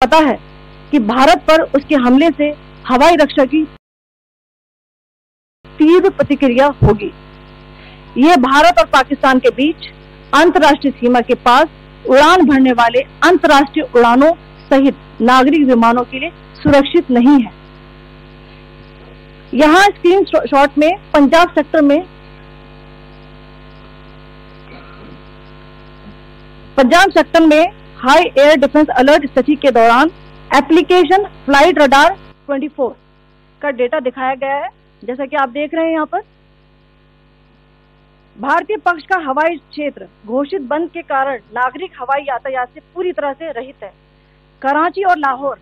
पता है कि भारत पर उसके हमले से हवाई रक्षा की तीव्र प्रतिक्रिया होगी। यह भारत और पाकिस्तान के बीच अंतर्राष्ट्रीय सीमा के पास उड़ान भरने वाले अंतर्राष्ट्रीय उड़ानों सहित नागरिक विमानों के लिए सुरक्षित नहीं है। यहाँ स्क्रीन शॉट में पंजाब सेक्टर में हाई एयर डिफेंस अलर्ट स्थिति के दौरान एप्लीकेशन फ्लाइट रडार 24 का डेटा दिखाया गया है। जैसा कि आप देख रहे हैं यहाँ पर भारतीय पक्ष का हवाई क्षेत्र घोषित बंद के कारण नागरिक हवाई यातायात से पूरी तरह से रहित है। कराची और लाहौर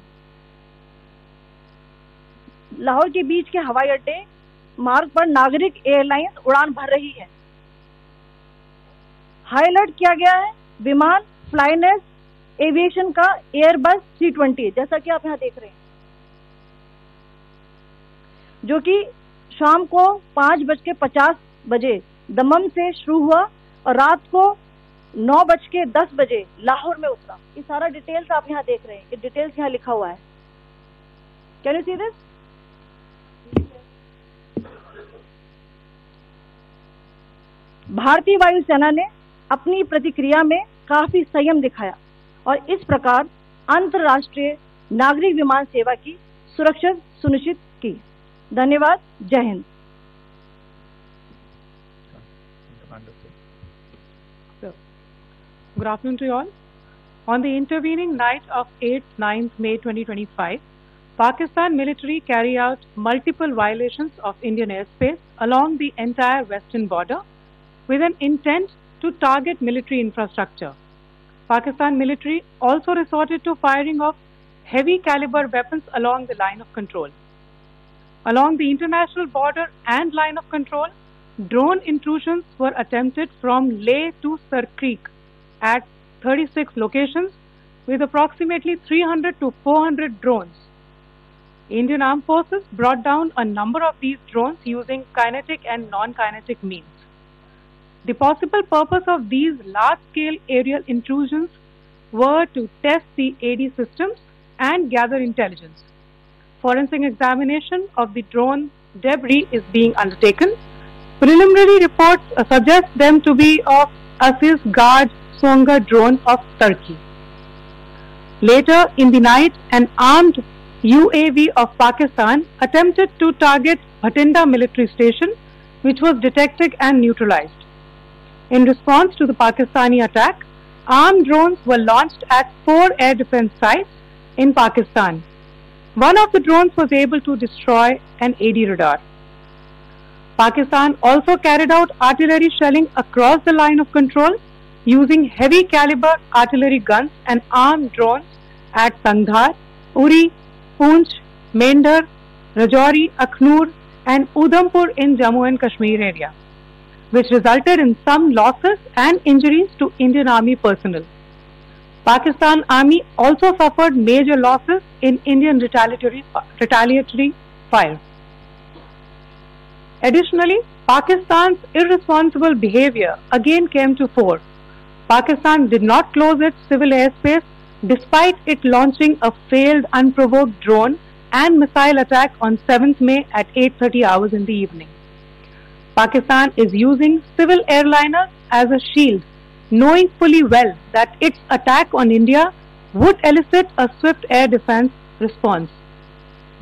के बीच के हवाई अड्डे मार्ग पर नागरिक एयरलाइंस उड़ान भर रही है। हाई अलर्ट किया गया है विमान फ्लाइनेस एविएशन का एयरबस C-20, जैसा कि आप यहाँ देख रहे हैं, जो कि शाम को 5:50 दमम से शुरू हुआ और रात को 9:10 लाहौर में उतरा। ये सारा डिटेल्स आप यहाँ देख रहे हैं, ये डिटेल्स यहाँ लिखा हुआ है। Can you see this? भारतीय वायुसेना ने अपनी प्रतिक्रिया में काफी संयम दिखाया और इस प्रकार अंतर्राष्ट्रीय नागरिक विमान सेवा की सुरक्षा सुनिश्चित की। धन्यवाद। जय Hind. Good afternoon to you all. On the intervening night of 8-9 May 2025, Pakistan military carried out multiple violations of Indian airspace along the entire western border with an intent to target military infrastructure. Pakistan military also resorted to firing of heavy caliber weapons along the line of control. Along the international border and line of control, drone intrusions were attempted from Leh to Sar Creek at 36 locations with approximately 300 to 400 drones. Indian Armed Forces brought down a number of these drones using kinetic and non-kinetic means. The possible purpose of these large-scale aerial intrusions were to test the AD systems and gather intelligence. Forensic examination of the drone debris is being undertaken. Preliminary reports suggest them to be of Aziz Guard Songa drone of Turkey. Later in the night, an armed UAV of Pakistan attempted to target Bhatinda military station, which was detected and neutralized. In response to the Pakistani attack, armed drones were launched at 4 air defense sites in Pakistan. One of the drones was able to destroy an AD radar. Pakistan also carried out artillery shelling across the line of control using heavy caliber artillery guns and armed drones at Sangdhar, Uri, Poonch, Mendhar, Rajouri, Akhnur and Udhampur in Jammu and Kashmir area, which resulted in some losses and injuries to Indian Army personnel. Pakistan Army also suffered major losses in Indian retaliatory fire. Additionally, Pakistan's irresponsible behavior again came to fore. Pakistan did not close its civil airspace despite it launching a failed unprovoked drone and missile attack on 7th May at 8:30 hours in the evening. Pakistan is using civil airliners as a shield, knowing fully well that its attack on India would elicit a swift air defense response.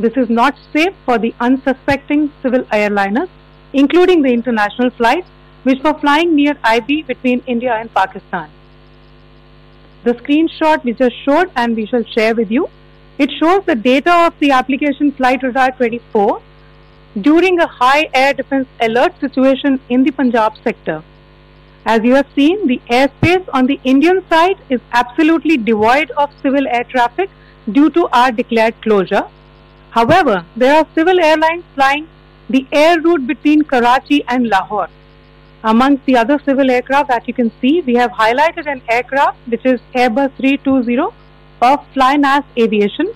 This is not safe for the unsuspecting civil airliners, including the international flights which were flying near IB between India and Pakistan. The screenshot we just showed and we shall share with you, it shows the data of the application Flight Radar 24 during a high air defense alert situation in the Punjab sector. As you have seen, the airspace on the Indian side is absolutely devoid of civil air traffic due to our declared closure. However, there are civil airlines flying the air route between Karachi and Lahore. Amongst the other civil aircraft that you can see, we have highlighted an aircraft which is Airbus 320 of Flynas Aviation,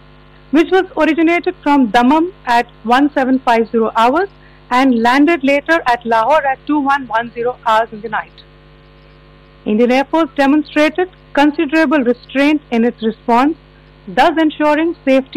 which was originated from Dammam at 1750 hours and landed later at Lahore at 2110 hours in the night. Indian Air Force demonstrated considerable restraint in its response thus ensuring safety